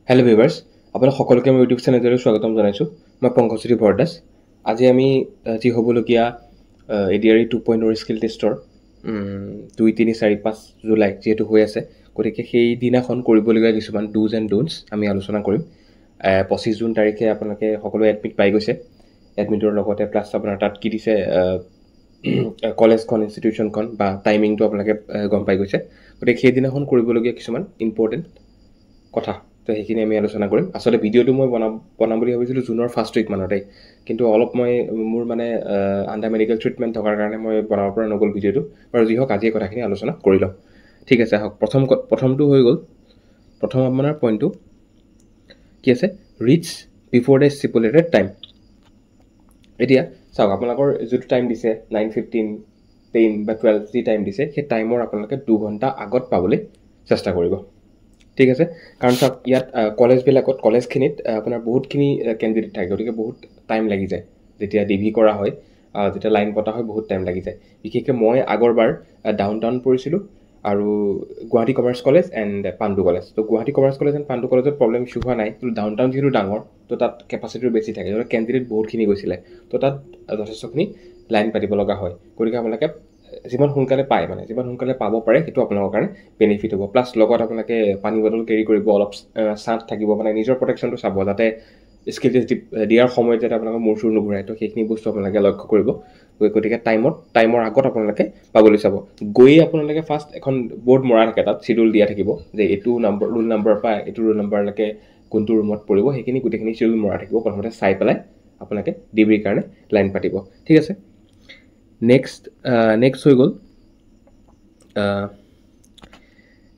Hello' viewers, আপোনাক সকলোকে মোৰ ইউটিউব চেনেললৈ স্বাগতম জনাইছোঁ। মই পংকজজ্যোতি বৰদাস। আজি আমি যি হ'বলগীয়া ADRE 2.0 স্কিল টেষ্টৰ 2, 3, 4, 5 জুলাই যিহেতু হৈ আছে, গতিকে সেই দিনাখন কৰিবলগীয়া কিছুমান ডুজ এণ্ড ডোনটছ আমি আলোচনা কৰিম। 25 জুন তাৰিখে আপোনালোকে সকলোৱে এডমিট পাই গৈছে। এডমিটৰ লগতে প্লাছ আপোনাৰ তাত কি দিছে কলেজখন, ইনষ্টিটিউশ্যনখন বা টাইমিংটো আপোনালোকে গম পাই গৈছে। গতিকে সেইদিনাখন কৰিবলগীয়া কিছুমান ইম্পৰ্টেণ্ট কথা, তো সেইখিনি আমি আলোচনা কৰিম। আচলতে ভিডিঅ'টো মই বনাম বুলি ভাবিছিলোঁ জুনৰ ফাৰ্ষ্ট উইক মানতেই, কিন্তু অলপ মোৰ আণ্ডাৰ মেডিকেল ট্ৰিটমেণ্ট থকাৰ কাৰণে মই বনাব পৰা নগ'ল ভিডিঅ'টো। বাৰু যি হওক, আজি এই কথাখিনি আলোচনা কৰি লওঁ। ঠিক আছে, আহক। প্ৰথমটো হৈ গ'ল, প্ৰথম আপোনাৰ পইণ্টটো কি আছে, ৰিচ বিফ'ৰ দ্য ষ্টিপুলেটেড টাইম। এতিয়া চাওক, আপোনালোকৰ যিটো টাইম দিছে 9:15, 10 বা 12 যি টাইম দিছে, সেই টাইমৰ আপোনালোকে 2 ঘণ্টা আগত পাবলৈ চেষ্টা কৰিব। ঠিক আছে, কাৰণ চাওক ইয়াত কলেজখিনিত আপোনাৰ বহুতখিনি কেণ্ডিডেট থাকে, গতিকে বহুত টাইম লাগি যায়। যেতিয়া ডিভি কৰা হয়, যেতিয়া লাইন পতা হয়, বহুত টাইম লাগি যায়। বিশেষকৈ মই আগৰবাৰ ডাউন টাউন পৰিছিলোঁ আৰু Guwahati commerce college and Pandu college. তো Guwahati commerce college and Pandu কলেজত প্ৰব্লেম ইছ্যু হোৱা নাই, কিন্তু ডাউন টাউন যিহেতু ডাঙৰ, তো তাত কেপাচিটিও বেছি থাকে, গতিকে কেণ্ডিডেট বহুতখিনি গৈছিলে। তো তাত যথেষ্টখিনি লাইন পাতিব লগা হয়। গতিকে আপোনালোকে যিমান সোনকালে পায়, যিমান সোনকালে পাব পাৰে, সেইটো আপোনালোকৰ কাৰণে বেনিফিট হ'ব। প্লাছ লগত আপোনালোকে পানী বটল কেৰি কৰিব, অলপ ছাট থাকিব, নিজৰ প্ৰটেকশ্যনটো চাব, যাতে স্কিল টেষ্ট দিয়াৰ সময়ত যাতে আপোনালোকৰ মূৰ চুৰ নুঘূৰাই। তো সেইখিনি বস্তু আপোনালোকে লক্ষ্য কৰিব। গতিকে টাইমৰ আগত আপোনালোকে পাবলৈ চাব। গৈয়ে আপোনালোকে ফাৰ্ষ্ট এখন বৰ্ড মৰা থাকে, তাত চিডিউল দিয়া থাকিব যে এইটো ৰোল নাম্বাৰৰ পৰা এইটো ৰোল নাম্বাৰলৈকে কোনটো ৰুমত পৰিব, সেইখিনি গোটেইখিনি চিডিউল মৰা থাকিব। প্ৰথমতে চাই পেলাই আপোনালোকে ডিগ্ৰীৰ কাৰণে লাইন পাতিব। ঠিক আছে, নেক্সট হৈ গ'ল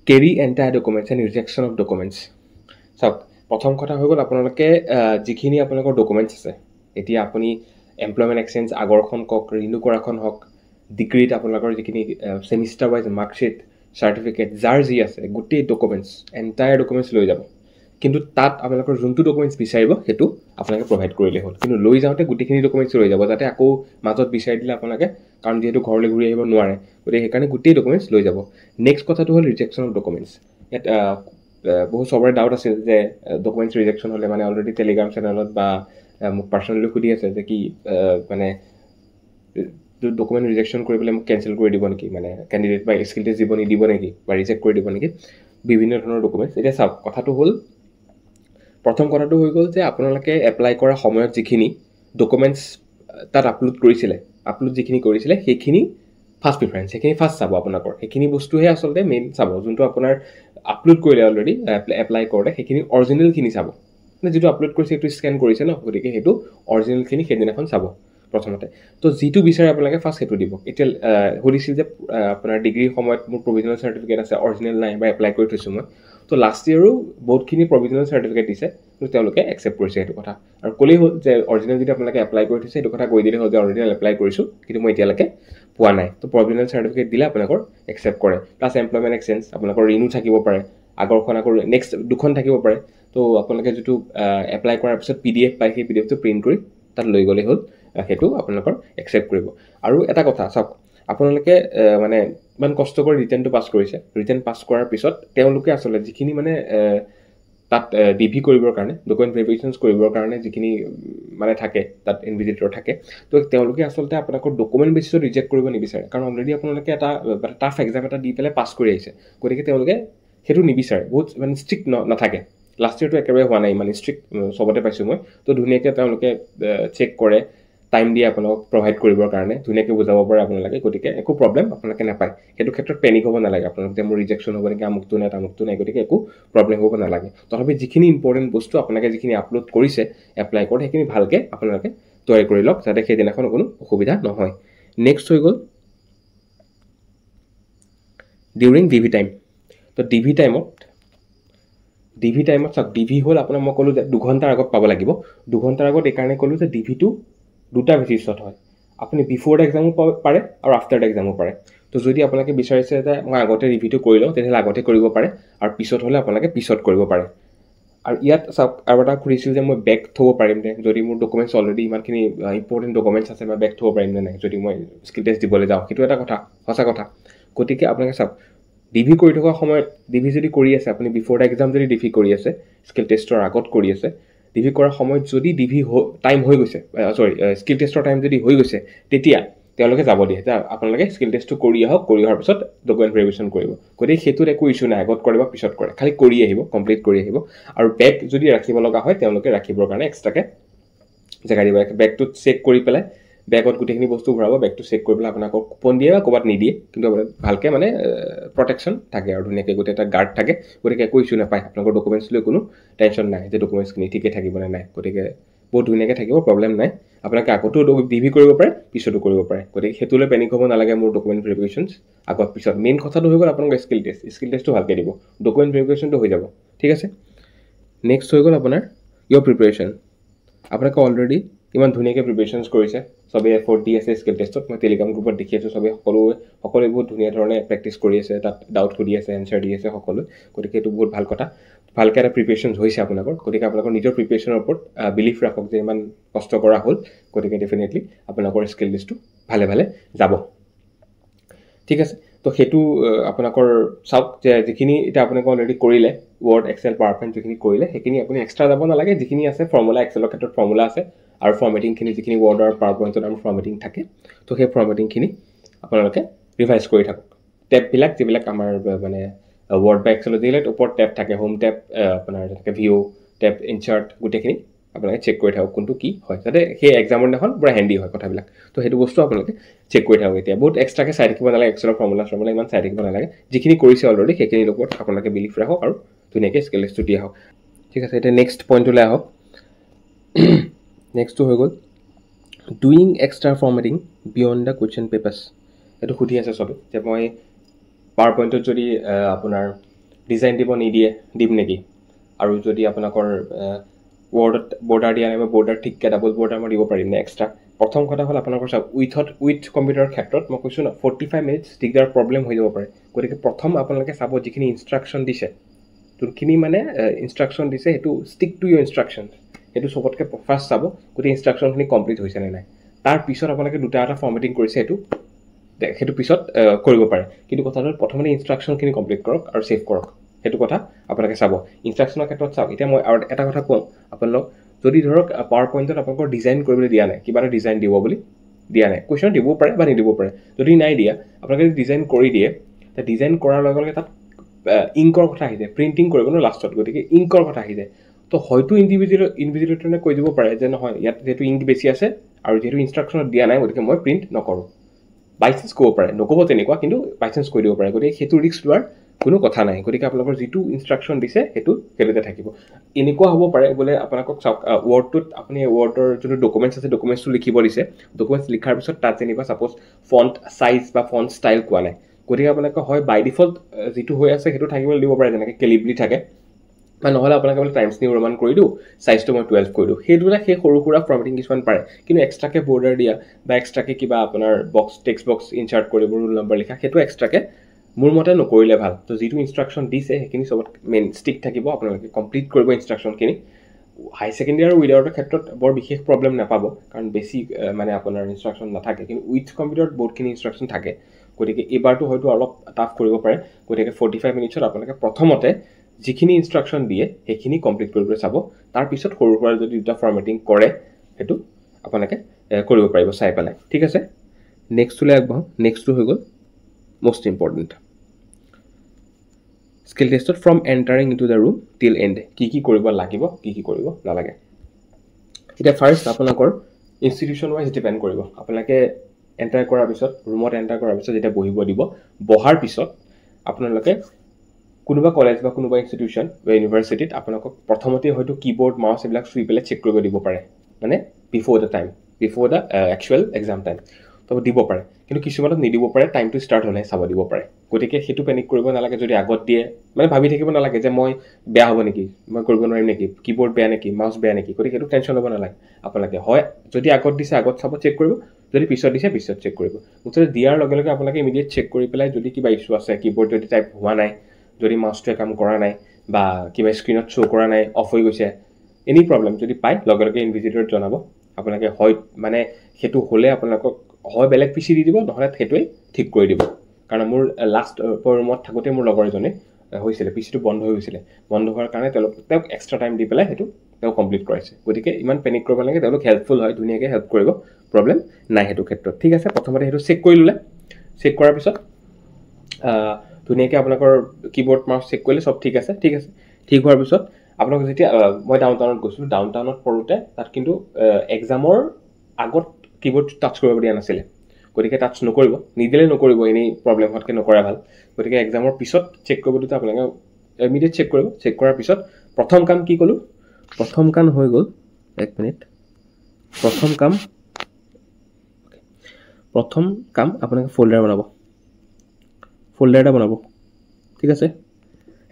carry entire documents and rejection of documents. চাওক, প্ৰথম কথা হৈ গ'ল আপোনালোকে যিখিনি আপোনালোকৰ ডকুমেণ্টছ আছে, এতিয়া আপুনি এমপ্লয়মেণ্ট এক্সচেঞ্জ আগৰখন কওক, ৰিনিউ কৰাখন হওক, ডিগ্ৰীত আপোনালোকৰ যিখিনি ছেমিষ্টাৰ ৱাইজ মাৰ্কশ্বিট, চাৰ্টিফিকেট, যাৰ যি আছে, গোটেই ডকুমেণ্টছ, এণ্টায়াৰ ডকুমেণ্টছ লৈ যাব। কিন্তু তাত আপোনালোকৰ যোনটো ডকুমেণ্টছ বিচাৰিব সেইটো আপোনালোকে প্ৰভাইড কৰিলেই হ'ল। কিন্তু লৈ যাওঁতে গোটেইখিনি ডকুমেণ্টছ লৈ যাব, যাতে আকৌ মাজত বিচাৰি দিলে আপোনালোকে, কাৰণ যিহেতু ঘৰলৈ ঘূৰি আহিব নোৱাৰে, গতিকে সেইকাৰণে গোটেই ডকুমেণ্টছ লৈ যাব। নেক্সট কথাটো হ'ল ৰিজেকশ্যন অফ ডকুমেণ্টছ। ইয়াত বহুত চবৰে ডাউট আছিল যে ডকুমেণ্টছ ৰিজেকশ্যন হ'লে, অলৰেডি টেলিগ্ৰাম চেনেলত বা মোক পাৰ্চনেলি সুধি আছে যে কি ডকুমেণ্ট ৰিজেকশ্যন কৰি পেলাই মোক কেঞ্চেল কৰি দিব নেকি, কেণ্ডিডেট বা স্কিল টেষ্ট দিব নিদিব নেকি, বা ৰিজেক্ট কৰি দিব নেকি, বিভিন্ন ধৰণৰ ডকুমেণ্টছ। এতিয়া চাওক, প্ৰথম কথাটো হৈ গ'ল যে আপোনালোকে এপ্লাই কৰাৰ সময়ত যিখিনি ডকুমেণ্টছ তাত আপলোড যিখিনি কৰিছিলে, সেইখিনি ফাৰ্ষ্ট প্ৰিফাৰেঞ্চ, সেইখিনি ফাৰ্ষ্ট চাব আপোনালোকৰ। সেইখিনি বস্তুহে আচলতে মেইন চাব, যোনটো আপোনাৰ আপলোড কৰিলে অলৰেডি এপ্লাই কৰোঁতে, সেইখিনি অৰিজিনেলখিনি চাব। যিটো আপলোড কৰিছে সেইটো স্কেন কৰিছে ন, গতিকে সেইটো অৰিজিনেলখিনি সেইদিনাখন চাব প্ৰথমতে। তো যিটো বিচাৰে আপোনালোকে ফাৰ্ষ্ট সেইটো দিব। এতিয়া সুধিছিল যে আপোনাৰ ডিগ্ৰীৰ সময়ত মোৰ প্ৰভিজনেল চাৰ্টিফিকেট আছে, অৰিজিনেল নাই বা এপ্লাই কৰি থৈছোঁ মই। তো লাষ্ট ইয়েৰো বহুতখিনি প্ৰভিজনেল চাৰ্টিফিকেট দিছে, কিন্তু তেওঁলোকে একচেপ্ট কৰিছে সেইটো কথা। আৰু ক'লেই হ'ল যে অৰিজিনেল যদি আপোনালোকে এপ্লাই কৰি থৈছে, সেইটো কথা কৈ দিলেই হ'ল যে অৰিজিনেল এপ্লাই কৰিছোঁ, কিন্তু মই এতিয়ালৈকে পোৱা নাই। তো প্ৰভিজনেল চাৰ্টিফিকেট দিলে আপোনালোকৰ একচেপ্ট কৰে। প্লাছ এমপ্লয়মেণ্ট এক্সচেঞ্জ আপোনালোকৰ ৰিনিউ থাকিব পাৰে, আগৰখন আকৌ নেক্সট 2খন থাকিব পাৰে। তো আপোনালোকে যিটো এপ্লাই কৰাৰ পিছত PDF পায়, সেই PDFটো প্ৰিণ্ট কৰি তাত লৈ গ'লেই হ'ল, সেইটো আপোনালোকৰ একচেপ্ট কৰিব। আৰু এটা কথা চাওক, আপোনালোকে ইমান কষ্ট কৰি ৰিটেনটো পাছ কৰিছে, ৰিটেন পাছ কৰাৰ পিছত তেওঁলোকে আচলতে যিখিনি তাত ডিভি কৰিবৰ কাৰণে, ডকুমেণ্ট ভেৰিফিকেশ্যনছ কৰিবৰ কাৰণে যিখিনি থাকে, তাত ইনভিজিলেটৰ থাকে, তো তেওঁলোকে আচলতে আপোনালোকৰ ডকুমেণ্ট বেচিছত ৰিজেক্ট কৰিব নিবিচাৰে। কাৰণ অলৰেডি আপোনালোকে এটা টাফ এক্সাম এটা দি পেলাই পাছ কৰি আহিছে, গতিকে তেওঁলোকে সেইটো নিবিচাৰে। বহুত ষ্ট্ৰিক্ট নাথাকে। লাষ্ট ইয়েৰটো একেবাৰে হোৱা নাই ইমান ষ্ট্ৰিক্ট, চবতে পাইছোঁ মই। তো ধুনীয়াকৈ তেওঁলোকে চেক কৰে, টাইম দিয়ে আপোনালোকক প্ৰভাইড কৰিবৰ কাৰণে, ধুনীয়াকৈ বুজাব পাৰে আপোনালোকে। গতিকে একো প্ৰব্লেম আপোনালোকে নাপায়। সেইটো ক্ষেত্ৰত পেনিক হ'ব নালাগে আপোনালোকে যে মোৰ ৰিজেকশ্যন হ'ব নেকি, আমুকটো নাই তামুকটো নাই, গতিকে একো প্ৰব্লেম হ'ব নালাগে। তথাপি যিখিনি ইম্পৰ্টেণ্ট বস্তু আপোনালোকে যিখিনি আপলোড কৰিছে এপ্লাই কৰোঁতে, সেইখিনি ভালকৈ আপোনালোকে তৈয়াৰ কৰি লওক, যাতে সেইদিনাখন কোনো অসুবিধা নহয়। নেক্সট হৈ গ'ল ডিউৰিং ডিভি টাইম। তো ডিভি টাইমত চাওক, ডিভি হ'ল আপোনাৰ, মই ক'লোঁ যে 2 ঘণ্টাৰ আগত পাব লাগিব। 2 ঘণ্টাৰ আগত এইকাৰণে ক'লোঁ যে ডিভিটো দুটা বেচিছত হয়। আপুনি বিফ'ৰ দ্য এক্সামো পাব পাৰে আৰু আফটাৰ দ্য এক্সামো পাৰে। তো যদি আপোনালোকে বিচাৰিছে যে মই আগতে ৰিভিউটো কৰি লওঁ, তেতিয়াহ'লে আগতে কৰিব পাৰে, আৰু পিছত হ'লে আপোনালোকে পিছত কৰিব পাৰে। আৰু ইয়াত চাওক, আৰু এটা সুধিছিল যে মই বেক থ'ব পাৰিম নে, যদি মোৰ ডকুমেণ্টছ অলৰেডি ইমানখিনি ইম্পৰ্টেণ্ট ডকুমেণ্টছ আছে, বা বেক থ'ব পাৰিম নে নাই যদি মই স্কিল টেষ্ট দিবলৈ যাওঁ। সেইটো এটা কথা, সঁচা কথা। গতিকে আপোনালোকে চাওক, ডিভি কৰি থকা সময়ত ডিভি যদি কৰি আছে আপুনি বিফৰ দ্য এক্সাম যদি ডিভি কৰি আছে স্কিল টেষ্টৰ আগত কৰি আছে ডিভি কৰাৰ সময়ত যদি ডিভি টাইম হৈ গৈছে স্কিল টেষ্টৰ টাইম যদি হৈ গৈছে তেতিয়া তেওঁলোকে যাব দিয়ে যে আপোনালোকে স্কিল টেষ্টটো কৰি আহক কৰি অহাৰ পিছত ডকুমেণ্ট ভেৰিফিকেশ্যন কৰিব গতিকে সেইটোত একো ইছ্যু নাই আগত কৰে বা পিছত কৰে খালি কৰি আহিব কমপ্লিট কৰি আহিব আৰু বেগ যদি ৰাখিব লগা হয় তেওঁলোকে ৰাখিবৰ কাৰণে এক্সট্ৰাকৈ জেগা দিব বেগটোত চেক কৰি পেলাই বেগত গোটেইখিনি বস্তু ভৰাব বেগটো চেক কৰি পেলাই আপোনাক কুপন দিয়ে বা ক'ৰবাত নিদিয়ে কিন্তু ভালকৈ মানে প্ৰটেকশ্যন থাকে আৰু ধুনীয়াকৈ গোটেই এটা গাৰ্ড থাকে গতিকে একো ইছ্যু নাপায় আপোনালোকৰ ডকুমেণ্টছ লৈ কোনো টেনশ্যন নাই যে ডকুমেণ্টছখিনি ঠিকে থাকিব নে নাই গতিকে বহুত ধুনীয়াকৈ থাকিব প্ৰব্লেম নাই আপোনালোকে আগতো ডিভি কৰিব পাৰে পিছতো কৰিব পাৰে গতিকে সেইটোলৈ পেনিক হ'ব নালাগে মোৰ ডকুমেণ্ট ভেৰিফিকেশ্যনছ আগত পিছত মেইন কথাটো হৈ গ'ল আপোনালোকৰ স্কিল টেষ্টটো ভালকৈ দিব ডকুমেণ্ট ভেৰিফিকেশ্যনটো হৈ যাব ঠিক আছে নেক্সট হৈ গ'ল আপোনাৰ ইয়ৰ প্ৰিপেৰেশ্যন আপোনালোকে অলৰেডি ইমান ধুনীয়াকৈ প্ৰিপেৰেশ্যনছ কৰিছে চবেই এফৰ্ট দি আছে স্কিল টেষ্টত মই টেলিগ্ৰাম গ্ৰুপত দেখি আছোঁ চবেই সকলোৱে বহুত ধুনীয়া ধৰণে প্ৰেক্টিছ কৰি আছে তাত ডাউট সুধি আছে এনচাৰ দি আছে সকলোৱে গতিকে এইটো বহুত ভাল কথা ভালকৈ এটা প্ৰিপেৰেশ্যনছ হৈছে আপোনালোকৰ গতিকে আপোনালোকৰ নিজৰ প্ৰিপেৰেশ্যনৰ ওপৰত বিলিফ ৰাখক যে ইমান কষ্ট কৰা হ'ল গতিকে ডেফিনেটলি আপোনালোকৰ স্কিল টেষ্টটো ভালে ভালে যাব ঠিক আছে তো সেইটো আপোনালোকৰ চাওক যে যিখিনি এতিয়া আপোনালোকে অলৰেডি কৰিলে ৱৰ্ড এক্সেল পাৱাৰ পইণ্ট যিখিনি কৰিলে সেইখিনি আপুনি এক্সট্ৰা যাব নালাগে যিখিনি আছে ফৰ্মুলা এক্সেলৰ ক্ষেত্ৰত ফৰ্মুলা আছে আৰু ফৰ্মেটিংখিনি যিখিনি ৱৰ্ড আৰু পাৱাৰ পইণ্টত আমাৰ ফৰ্মেটিং থাকে তো সেই ফৰ্মেটিংখিনি আপোনালোকে ৰিভাইজ কৰি থাকক টেপবিলাক যিবিলাক আমাৰ মানে ৱৰ্ড বা এক্সেলত যিবিলাক ওপৰত টেপ থাকে হোম টেপ আপোনাৰ যেনেকৈ ভিঅ' টেপ ইনচাৰ্ট গোটেইখিনি আপোনালোকে চেক কৰি থাকক কোনটো কি হয় যাতে সেই এক্সামৰ দিনাখন পূৰা হেণ্ডি হয় কথাবিলাক তো সেইটো বস্তু আপোনালোকে চেক কৰি থাকক এতিয়া বহুত এক্সট্ৰাকৈ চাই থাকিব নালাগে এক্সেলৰ ফৰ্মুলা ইমান চাই থাকিব নালাগে যিখিনি কৰিছে অলৰেডি সেইখিনিৰ ওপৰত আপোনালোকে বিলিফ ৰাখক আৰু ধুনীয়াকৈ স্কিল টেষ্টটো দি আহক ঠিক আছে এতিয়া নেক্সট পইণ্টলৈ আহক নেক্সটটো হৈ গ'ল doing extra formatting beyond the question papers এইটো সুধি আছে চবে যে মই পাৱাৰ পইণ্টত যদি আপোনাৰ ডিজাইন দিব নিদিয়ে দিম নেকি আৰু যদি আপোনালোকৰ ৱৰ্ডত বৰ্ডাৰ দিয়া নাই মই বৰ্ডাৰ ঠিককৈ ডাবল বৰ্ডাৰ মই দিব পাৰিম নে এক্সট্ৰা প্ৰথম কথা হ'ল আপোনালোকৰ চাওক উইথ কম্পিউটাৰৰ ক্ষেত্ৰত মই কৈছোঁ ন 45 মিনিটছ দিগদাৰ প্ৰব্লেম হৈ যাব পাৰে গতিকে প্ৰথম আপোনালোকে চাব যিখিনি ইনষ্ট্ৰাকশ্যন দিছে যোনখিনি মানে ইনষ্ট্ৰাকশ্যন দিছে সেইটো ষ্টিক টু ইয়ৰ ইনষ্ট্ৰাকশ্যন সেইটো চবতকৈ ফাৰ্ষ্ট চাব গোটেই ইনষ্ট্ৰাকশ্যনখিনি কমপ্লিট হৈছে নে নাই তাৰপিছত আপোনালোকে দুটা এটা ফৰ্মেটিং কৰিছে সেইটো পিছত কৰিব পাৰে কিন্তু কথাটো প্ৰথমতে ইনষ্ট্ৰাকশ্যনখিনি কমপ্লিট কৰক আৰু ছেভ কৰক সেইটো কথা আপোনালোকে চাব ইনষ্ট্ৰাকশ্যনৰ ক্ষেত্ৰত চাওক এতিয়া মই আৰু এটা কথা কওঁ আপোনালোক যদি ধৰক পাৱাৰ পইণ্টত আপোনালোকৰ ডিজাইন কৰিবলৈ দিয়া নাই কিবা এটা ডিজাইন দিব বুলি দিয়া নাই কুৱেশ্যন দিবও পাৰে বা নিদিব পাৰে যদি নাই দিয়া আপোনালোকে যদি ডিজাইন কৰি দিয়ে তে ডিজাইন কৰাৰ লগে লগে তাত ইংকৰ কথা আহি যায় প্ৰিণ্টিং কৰিব ন লাষ্টত গতিকে ইংকৰ কথা আহি যায় তো হয়তো ইনভিজিলেটৰে কৈ দিব পাৰে যে নহয় ইয়াত যিহেতু ইংক বেছি আছে আৰু যিহেতু ইনষ্ট্ৰাকশ্যনত দিয়া নাই গতিকে মই প্ৰিণ্ট নকৰোঁ বাইচান্স ক'ব পাৰে নক'ব তেনেকুৱা কিন্তু বাইচান্স কৈ দিব পাৰে গতিকে সেইটো ৰিস্ক লোৱাৰ কোনো কথা নাই গতিকে আপোনালোকৰ যিটো ইনষ্ট্ৰাকশ্যন দিছে সেইটোতে থাকিব এনেকুৱা হ'ব পাৰে বোলে আপোনালোকক চাওক ৱৰ্ডটোত আপুনি ৱৰ্ডৰ যোনটো ডকুমেণ্টছ আছে ডকুমেণ্টছটো লিখিব দিছে ডকুমেণ্টছ লিখাৰ পিছত তাত যেনিবা ছাপ'জ ফণ্ট ছাইজ বা ফণ্ট ষ্টাইল কোৱা নাই গতিকে আপোনালোকে হয় বাই ডিফল্ট যিটো হৈ আছে সেইটো থাকিবলৈ দিব পাৰে যেনেকৈ কেলিব্ৰি থাকে বা নহ'লে আপোনালোকে বোলে টাইমছ নিউ ৰোমান কৰি দিওঁ ছাইজটো মই 12 কৰি দিওঁ সেইটোতে সেই সৰু সুৰা ফৰ্মেটিং কিছুমান পাৰে কিন্তু এক্সট্ৰাকৈ বৰ্ডাৰ দিয়া বা এক্সট্ৰাকৈ কিবা আপোনাৰ টেক্সট বক্স ইনচাৰ্ট কৰিব ৰোল নম্বৰ লিখা সেইটো এক্সট্ৰাকৈ মোৰ মতে নকৰিলে ভাল তো যিটো ইনষ্ট্ৰাকশ্যন দিছে সেইখিনি চবত মেইন ষ্টিক থাকিব আপোনালোকে কমপ্লিট কৰিব ইনষ্ট্ৰাকশ্যনখিনি হাই ছেকেণ্ডেৰী আৰু উইদাউটৰ ক্ষেত্ৰত বৰ বিশেষ প্ৰব্লেম নাপাব কাৰণ বেছি মানে আপোনাৰ ইনষ্ট্ৰাকশ্যন নাথাকে কিন্তু উইথ কম্পিউটাৰত বহুতখিনি ইনষ্ট্ৰাকশ্যন থাকে গতিকে এইবাৰটো হয়তো অলপ টাফ কৰিব পাৰে গতিকে 45 মিনিটছত আপোনালোকে প্ৰথমতে যিখিনি ইনষ্ট্ৰাকশ্যন দিয়ে সেইখিনি কমপ্লিট কৰিবলৈ চাব তাৰপিছত সৰু সুৰা যদি দুটা ফৰ্মেটিং কৰে সেইটো আপোনালোকে কৰিব পাৰিব চাই পেলাই ঠিক আছে নেক্সটলৈ আগবাঢ়ো নেক্সটটো হৈ গ'ল most important skill tested from entering into the room till end কি কৰিব লাগিব কি কৰিব নালাগে এটা ফাৰ্স্ট আপোনালোকৰ ইনষ্টিটিউচন ওয়াইজ ডিপেন্ড কৰিব আপোনালোকে এন্টাৰ কৰাৰ পিছত ৰুমত এন্টাৰ কৰাৰ পিছত যেতিয়া বহিব দিব বহাৰ পিছত আপোনালোকে কোনোবা কলেজ বা কোনোবা ইনষ্টিটিউচন বা ইউনিভাৰ্চিটিত আপোনালোকক প্ৰথমতে হয়তো কিবোৰ্ড মাউছ এইবিলাক চুই পেলাই চেক কৰিব দিব পাৰে মানে before the actual exam time তো দিব পাৰে কিন্তু কিছুমানত নিদিব পাৰে টাইমটো ষ্টাৰ্ট হ'লে চাব দিব পাৰে গতিকে সেইটো পেনিক কৰিব নালাগে যদি আগত দিয়ে মানে ভাবি থাকিব নালাগে যে মই বেয়া হ'ব নেকি মই কৰিব নোৱাৰিম নেকি কিবোৰ্ড বেয়া নেকি মাউছ বেয়া নেকি গতিকে সেইটো টেনশ্যন ল'ব নালাগে আপোনালোকে হয় যদি আগত দিছে আগত চাব চেক কৰিব যদি পিছত দিছে পিছত চেক কৰিব মুঠতে দিয়াৰ লগে লগে আপোনালোকে ইমিডিয়েট চেক কৰি পেলাই যদি কিবা ইছ্যু আছে কিবোৰ্ড যদি টাইপ হোৱা নাই যদি মাউছটোৱে কাম কৰা নাই বা কিবা স্ক্ৰীনত শ্ব' কৰা নাই অফ হৈ গৈছে এনি প্ৰব্লেম যদি পায় লগে লগে ইনভিজিলেটৰত জনাব আপোনালোকে হয় মানে সেইটো হ'লে আপোনালোকক হয় বেলেগ পিচি দি দিব নহ'লে সেইটোৱে ঠিক কৰি দিব কাৰণ মোৰ লাষ্ট ৰুমত থাকোঁতে মোৰ লগৰ এজনে হৈছিলে পিচিটো বন্ধ হৈ গৈছিলে বন্ধ হোৱাৰ কাৰণে তেওঁক এক্সট্ৰা টাইম দি পেলাই সেইটো তেওঁ কমপ্লিট কৰাইছে গতিকে ইমান পেনিক কৰিব নালাগে তেওঁলোক হেল্পফুল হয় ধুনীয়াকৈ হেল্প কৰিব প্ৰব্লেম নাই সেইটো ক্ষেত্ৰত ঠিক আছে প্ৰথমতে সেইটো চেক কৰি ল'লে চেক কৰাৰ পিছত ধুনীয়াকৈ আপোনালোকৰ কীবৰ্ড মাউচ চেক কৰিলে চব ঠিক আছে ঠিক হোৱাৰ পিছত আপোনালোক যেতিয়া মই ডাউনটাউনত গৈছিলোঁ ডাউনটাউনত পঢ়োঁতে তাত কিন্তু এক্সামৰ আগত কীবৰ্ড টাচ কৰিব দিয়া নাছিলে গতিকে টাচ নকৰিব নিদিলে নকৰিব এনেই প্ৰব্লেম হোৱাতকৈ নকৰা ভাল গতিকে এক্সামৰ পিছত চেক কৰিব দিওঁতে আপোনালোকে ইমিডিয়েট চেক কৰিব চেক কৰাৰ পিছত প্ৰথম কাম কি ক'লোঁ প্ৰথম কাম হৈ গ'ল এক মিনিট প্ৰথম কাম আপোনালোকে ফ'ল্ডাৰ এটা বনাব ঠিক আছে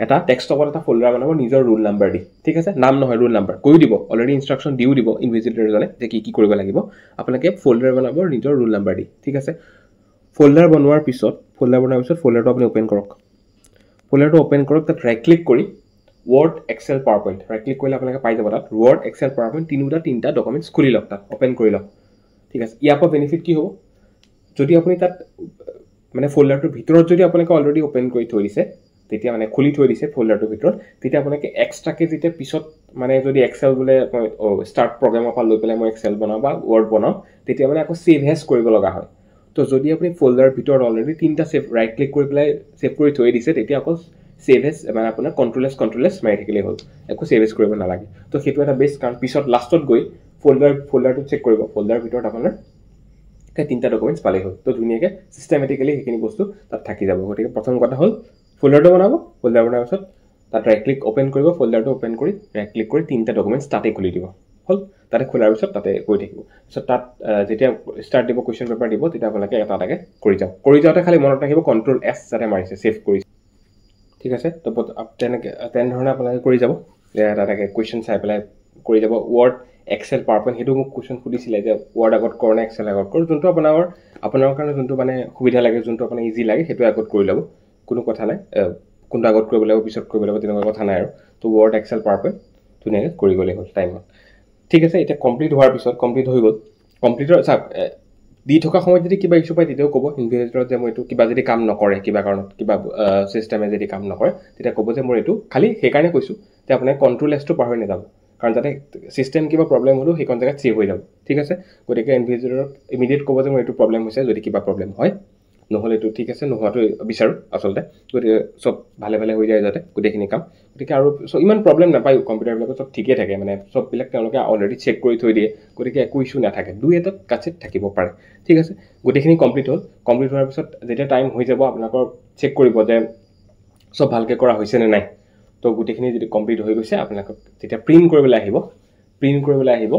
এটা ডেস্কটপত এটা ফ'ল্ডাৰ বনাব নিজৰ ৰোল নাম্বাৰ দি ঠিক আছে নাম নহয় ৰোল নাম্বাৰ কৈ দিব অলৰেডি ইনষ্ট্ৰাকশ্যন দিও দিব ইনভিজিলেটৰজনে যে কি কৰিব লাগিব আপোনালোকে ফ'ল্ডাৰ বনাব নিজৰ ৰোল নাম্বাৰ দি ঠিক আছে ফ'ল্ডাৰ বনোৱাৰ পিছত ফ'ল্ডাৰটো আপুনি অ'পেন কৰক তাত ৰাইট ক্লিক কৰি Word Excel PowerPoint right click কৰিলে আপোনালোকে পাই যাব তাত ৱৰ্ড এক্সেল পাৱাৰ পইণ্ট তিনিটা ডকুমেণ্টছ খুলি লওক তাত অ'পেন কৰি লওক ঠিক আছে ইয়াৰ পৰা বেনিফিট কি হ'ব যদি আপুনি তাত মানে ফ'ল্ডাৰটোৰ ভিতৰত যদি আপোনালোকে অলৰেডি অ'পেন কৰি থৈ দিছে তেতিয়া মানে খুলি থৈ দিছে ফ'ল্ডাৰটোৰ ভিতৰত তেতিয়া আপোনালোকে এক্সট্ৰাকৈ যেতিয়া পিছত মানে যদি এক্সেল বোলে ষ্টাৰ্ট প্ৰগ্ৰেমৰ পৰা লৈ পেলাই মই এক্সেল বনাওঁ বা ৱৰ্ড বনাওঁ তেতিয়া মানে আকৌ ছেভ হেজ কৰিব লগা হয় তো যদি আপুনি ফ'ল্ডাৰৰ ভিতৰত অলৰেডি তিনিটা ৰাইট ক্লিক কৰি পেলাই ছেভ কৰি থৈ দিছে তেতিয়া অকল ছেভ হেজ মানে আপোনাৰ কণ্ট্ৰলেছ মাৰি থাকিলেই হ'ল একো ছেভ হেজ কৰিব নালাগে তো সেইটো এটা বেষ্ট কাৰণ পিছত লাষ্টত গৈ ফ'ল্ডাৰটো চেক কৰিব ফ'ল্ডাৰৰ ভিতৰত আপোনাৰ তিনিটা ডকুমেণ্টছ পালেই হ'ল তো ধুনীয়াকৈ ছিষ্টেমেটিকেলি সেইখিনি বস্তু তাত থাকি যাব গতিকে প্ৰথম কথা হ'ল ফ'ল্ডাৰটো বনাব ফ'ল্ডাৰ বনোৱাৰ পিছত তাত ৰাইট ক্লিক অ'পেন কৰিব ফ'ল্ডাৰটো অ'পেন কৰি ৰাইট ক্লিক কৰি তিনিটা ডকুমেণ্টছ তাতে খুলি দিব হ'ল তাতে খোলাৰ পিছত তাতে গৈ থাকিব পিছত তাত যেতিয়া ষ্টাৰ্ট দিব কুৱেশ্যন পেপাৰ দিব তেতিয়া আপোনালোকে এটাকে কৰি যাওঁতে খালি মনত ৰাখিব Ctrl+S যাতে মাৰিছে ছেভ কৰিছে ঠিক আছে তো তেনেধৰণে আপোনালোকে কৰি যাব তাতে কুৱেশ্যন চাই পেলাই কৰি যাব ৱৰ্ড এক্সেল পাৱাৰ পইণ্ট সেইটো মোক কুৱেশ্যন সুধিছিলে যে ৱৰ্ড আগত কৰ নে এক্সেল আগত কৰ যোনটো আপোনাৰ কাৰণে যোনটো মানে সুবিধা লাগে যোনটো আপোনাৰ ইজি লাগে সেইটো আগত কৰি ল'ব কোনো কথা নাই কোনটো আগত কৰিব লাগিব পিছত কৰিব লাগিব তেনেকুৱা কথা নাই আৰু তো ৱৰ্ড এক্সেল পাৱাৰ পইণ্ট ধুনীয়াকৈ কৰি গ'লেই হ'ল টাইমত ঠিক আছে এতিয়া কমপ্লিট হোৱাৰ পিছত কমপ্লিট হৈ গ'ল কমপ্লিটৰ চাওক দি থকা সময়ত যদি কিবা ইছ্যু পায় তেতিয়াও ক'ব ইনভিজিলেটৰত যে মই এইটো কিবা যদি কাম নকৰে কিবা কাৰণত কিবা ছিষ্টেমে যদি কাম নকৰে তেতিয়া ক'ব যে মোৰ এইটো খালি সেইকাৰণে কৈছোঁ যে আপোনাৰ Ctrl+Sটো পাহৰি নাযাব কাৰণ যাতে ছিষ্টেম কিবা প্ৰব্লেম হ'লেও সেইখন জেগাত ছেভ হৈ যাব ঠিক আছে গতিকে ইনভিজিলেটৰক ইমিডিয়েট ক'ব যে মোৰ এইটো প্ৰব্লেম হৈছে যদি কিবা প্ৰব্লেম হয় নহ'লে এইটো ঠিক আছে নোহোৱাটো বিচাৰোঁ আচলতে গতিকে চব ভালে হৈ যায় যাতে গোটেইখিনি কাম গতিকে আৰু ইমান প্ৰব্লেম নাপায় কম্পিউটাৰবিলাকত চব ঠিকে থাকে মানে চববিলাক তেওঁলোকে অলৰেডি চেক কৰি থৈ দিয়ে গতিকে একো ইছ্যু নাথাকে দুই এটা কাচিত থাকিব পাৰে ঠিক আছে গোটেইখিনি কমপ্লিট হোৱাৰ পিছত যেতিয়া টাইম হৈ যাব আপোনালোকৰ চেক কৰিব যে চব ভালকৈ কৰা হৈছে নে নাই তো গোটেইখিনি যদি কমপ্লিট হৈ গৈছে আপোনালোকক যেতিয়া প্ৰিণ্ট কৰিবলৈ আহিব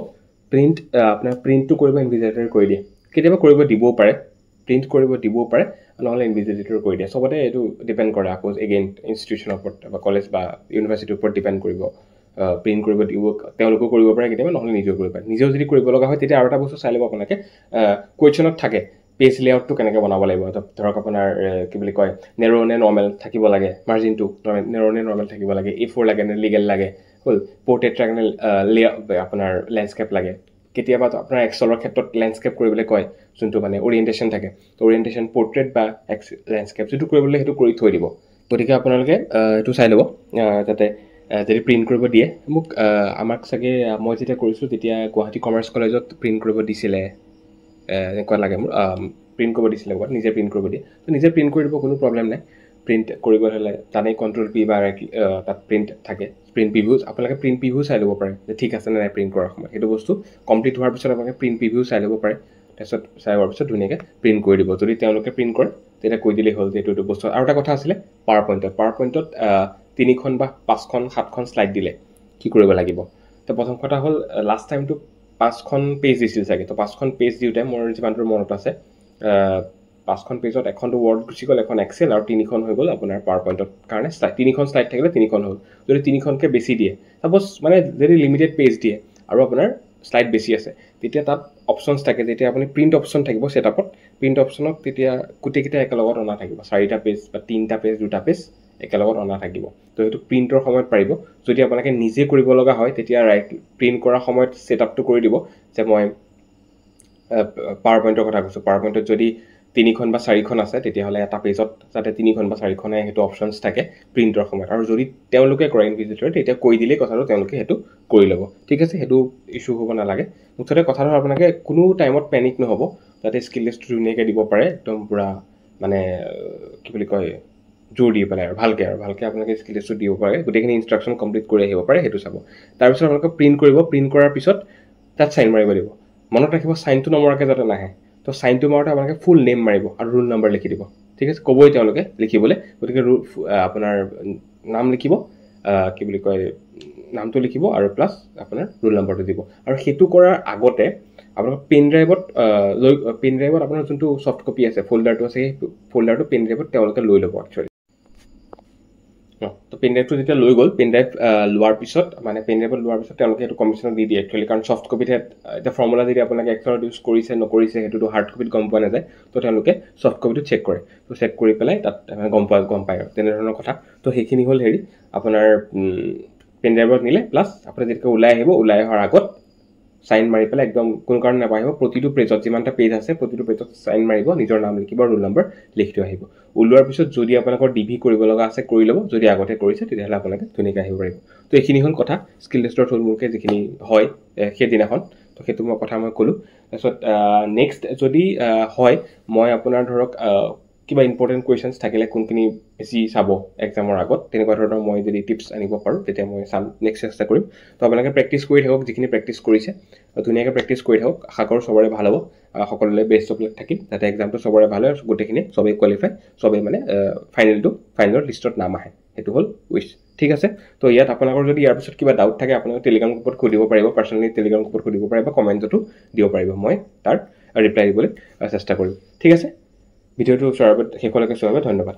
আপোনাৰ প্ৰিণ্টটো কৰিব ইনভিজিলেটৰে কৰি দিয়ে কেতিয়াবা কৰিব দিবও পাৰে প্ৰিণ্ট কৰিব দিবও পাৰে নহ'লে ইনভিজিলেটৰ কৰি দিয়ে চবতে এইটো ডিপেণ্ড কৰে আকৌ এগেইন ইনষ্টিটিউশ্যনৰ ওপৰত বা কলেজ বা ইউনিভাৰ্চিটিৰ ওপৰত ডিপেণ্ড কৰিব প্ৰিণ্ট কৰিব দিব তেওঁলোকেও কৰিব পাৰে কেতিয়াবা নহ'লে নিজেও কৰিব পাৰে নিজেও যদি কৰিব লগা হয় তেতিয়া আৰু এটা বস্তু চাই ল'ব আপোনালোকে কুৱেশ্যনত থাকে পেজ লেআউটটো কেনেকৈ বনাব লাগিব ধৰক আপোনাৰ কি বুলি কয় নেৰ' নে নৰ্মেল থাকিব লাগে মাৰ্জিনটো নেৰ' নে নৰ্মেল থাকিব লাগে A4 লাগে নে লিগেল লাগে হ'ল পৰ্ট্ৰেইট ট্ৰাইংগল আপোনাৰ লেণ্ডস্কেপ লাগে কেতিয়াবা আপোনাৰ এক্সেলৰ ক্ষেত্ৰত লেণ্ডস্কেপ কৰিবলৈ কয় যোনটো মানে অৰিয়েণ্টেশ্যন থাকে তো অৰিয়েণ্টেশ্যন পৰ্ট্ৰেইট বা লেণ্ডস্কেপ যিটো কৰিবলৈ সেইটো কৰি থৈ দিব গতিকে আপোনালোকে এইটো চাই ল'ব যাতে যদি প্ৰিণ্ট কৰিব দিয়ে মোক আমাক চাগে মই যেতিয়া কৰিছোঁ তেতিয়া গুৱাহাটী কমাৰ্চ কলেজত প্ৰিণ্ট কৰিব দিছিলে এনেকুৱা লাগে মোৰ প্ৰিণ্ট কৰিব দিছিলে ক'ৰবাত নিজে প্ৰিণ্ট কৰিব দিয়ে তো নিজে প্ৰিণ্ট কৰি দিব কোনো প্ৰব্লেম নাই প্ৰিণ্ট কৰিব হ'লে তানেই Ctrl+P বা তাত প্ৰিণ্ট থাকে প্ৰিণ্ট প্ৰিভিউ আপোনালোকে প্ৰিণ্ট প্ৰিভিউ চাই ল'ব পাৰে যে ঠিক আছে নে নাই প্ৰিণ্ট কৰাৰ সময়ত সেইটো বস্তু কমপ্লিট হোৱাৰ পিছত আপোনালোকে প্ৰিণ্ট প্ৰিভিউ চাই ল'ব পাৰে তাৰপিছত চাই হোৱাৰ পিছত ধুনীয়াকৈ প্ৰিণ্ট কৰি দিব যদি তেওঁলোকে প্ৰিণ্ট কৰে তেতিয়া কৈ দিলেই হ'ল যে এইটো বস্তু আৰু এটা কথা আছিলে পাৱাৰ পইণ্টত 3খন বা 5খন 7খন শ্লাইড দিলে কি কৰিব লাগিব তো প্ৰথম কথা হ'ল লাষ্ট টাইমটো 5খন পেজ দিছিল চাগে তো 5খন পেজ দিওঁতে মোৰ যিমানটো মনত আছে 5খন পেজত এখনটো ৱৰ্ড গুচি গ'ল এখন এক্সেল আৰু 3খন হৈ গ'ল আপোনাৰ পাৱাৰ পইণ্টৰ কাৰণে 3খন শ্লাইড থাকিলে 3খন হ'ল যদি 3খনকৈ বেছি দিয়ে ছাপ'জ মানে যদি লিমিটেড পেজ দিয়ে আৰু আপোনাৰ শ্লাইড বেছি আছে তেতিয়া তাত অপশ্যনছ থাকে যেতিয়া আপুনি প্ৰিণ্ট অপশ্যন থাকিব ছেটআপত প্ৰিণ্ট অপশ্যনত তেতিয়া গোটেইকেইটা একেলগত অনা থাকিব 4টা পেজ বা 3টা পেজ 2টা পেজ একেলগত অনা থাকিব তো সেইটো প্ৰিণ্টৰ সময়ত পাৰিব যদি আপোনালোকে নিজে কৰিব লগা হয় তেতিয়া প্ৰিণ্ট কৰাৰ সময়ত ছেটআপটো কৰি দিব যে মই পাৱাৰ পইণ্টৰ কথা কৈছোঁ পাৱাৰ পইণ্টত যদি 3খন বা 4খন আছে তেতিয়াহ'লে এটা পেজত যাতে 3খন বা 4খন সেইটো অপশ্যনছ থাকে প্ৰিণ্টৰ সময়ত আৰু যদি তেওঁলোকে কৰে ইনভিজিটৰে তেতিয়া কৈ দিলেই কথাটো তেওঁলোকে সেইটো কৰি ল'ব ঠিক আছে সেইটো ইছ্যু হ'ব নালাগে মুঠতে কথাটো আপোনালোকে কোনো টাইমত পেনিক নহ'ব যাতে স্কিল লিষ্টটো ধুনীয়াকৈ দিব পাৰে একদম পূৰা মানে কি বুলি কয় জোৰ দি পেলাই আৰু ভালকৈ আপোনালোকে স্কিল লিষ্টটো দিব পাৰে গোটেইখিনি ইনষ্ট্ৰাকশ্যন কমপ্লিট কৰি আহিব পাৰে সেইটো চাব তাৰপিছত আপোনালোকে প্ৰিণ্ট কৰাৰ পিছত তাত চাইন মাৰিব দিব মনত ৰাখিব চাইনটো নমৰাকৈ যাতে নাহে তো চাইনটো মাৰোঁতে আপোনালোকে ফুল নেম মাৰিব আৰু ৰোল নাম্বাৰ লিখি দিব ঠিক আছে ক'বই তেওঁলোকে লিখিবলৈ গতিকে আপোনাৰ নাম লিখিব কি বুলি কয় নামটো লিখিব আৰু প্লাছ আপোনাৰ ৰোল নাম্বাৰটো দিব আৰু সেইটো কৰাৰ আগতে আপোনালোকৰ পেন ড্ৰাইভত আপোনাৰ যোনটো ছফ্ট কপি আছে ফ'ল্ডাৰটো আছে সেই ফ'ল্ডাৰটো পেন ড্ৰাইভত তেওঁলোকে লৈ ল'ব একচুৱেলি তো পেন ড্ৰাইভটো যেতিয়া লৈ গ'ল পেন ড্ৰাইভ লোৱাৰ পিছত তেওঁলোকে সেইটো কমিশ্যনত দি দিয়ে একচুৱেলি কাৰণ ছফ্ট কপিত এতিয়া ফৰ্মুলা যদি আপোনালোকে এক্সেলত ইউজ কৰিছে নকৰিছে সেইটোতো হাৰ্ড কপিত গম পোৱা নাযায় তো তেওঁলোকে ছফ্ট কপিটো চেক কৰে তো চেক কৰি পেলাই তাত গম পায় আৰু তেনেধৰণৰ কথা তো সেইখিনি হ'ল আপোনাৰ পেন ড্ৰাইভত নিলে প্লাছ আপুনি যেতিয়া ওলাই অহাৰ আগত চাইন মাৰি পেলাই একদম কোনো কাৰণে নাপাহিব প্ৰতিটো পেজত যিমানটা পেজ আছে প্ৰতিটো পেজত চাইন মাৰিব নিজৰ নাম লিখিব ৰোল নম্বৰ লিখি থৈ আহিব ওলোৱাৰ পিছত যদি আপোনালোকৰ ডিভি কৰিব লগা আছে কৰি ল'ব যদি আগতে কৰিছে তেতিয়াহ'লে আপোনালোকে ধুনীয়াকৈ আহিব পাৰিব তো এইখিনি হ'ল কথা স্কিল লিষ্টৰ থুলমূলকৈ যিখিনি হয় সেইদিনাখন তো সেইটো কথা মই ক'লোঁ তাৰপিছত নেক্সট যদি হয় মই আপোনাৰ ধৰক কিবা ইম্পৰ্টেণ্ট কুৱেশ্যনছ থাকিলে কোনখিনি বেছি চাব এক্সামৰ আগত তেনেকুৱা ধৰণৰ মই যদি টিপছ আনিব পাৰোঁ তেতিয়া মই চাম নেক্সট চেষ্টা কৰিম তো আপোনালোকে প্ৰেক্টিছ কৰি থাকক যিখিনি প্ৰেক্টিছ কৰিছে ধুনীয়াকৈ প্ৰেক্টিছ কৰি থাকক আশা কৰোঁ চবৰে ভাল হ'ব সকলোৰে বেষ্ট অফ লাক থাকিম যাতে এক্সামটো চবৰে ভাল হয় গোটেইখিনি চবেই কোৱালিফাই চবেই মানে ফাইনেলৰ লিষ্টত নাম আহে সেইটো হ'ল উইচ ঠিক আছে তো ইয়াত আপোনালোকৰ যদি ইয়াৰ পিছত কিবা ডাউট থাকে আপোনালোকে টেলিগ্ৰাম গ্ৰুপত সুধিব পাৰিব পাৰ্চনেলি টেলিগ্ৰাম গ্ৰুপত সুধিব পাৰিব বা কমেণ্টতো দিব পাৰিব মই তাৰ ৰিপ্লাই দিবলৈ চেষ্টা কৰিম ঠিক আছে ভিডিঅ'টো শেষলৈকে চোৱাৰ বাবে ধন্যবাদ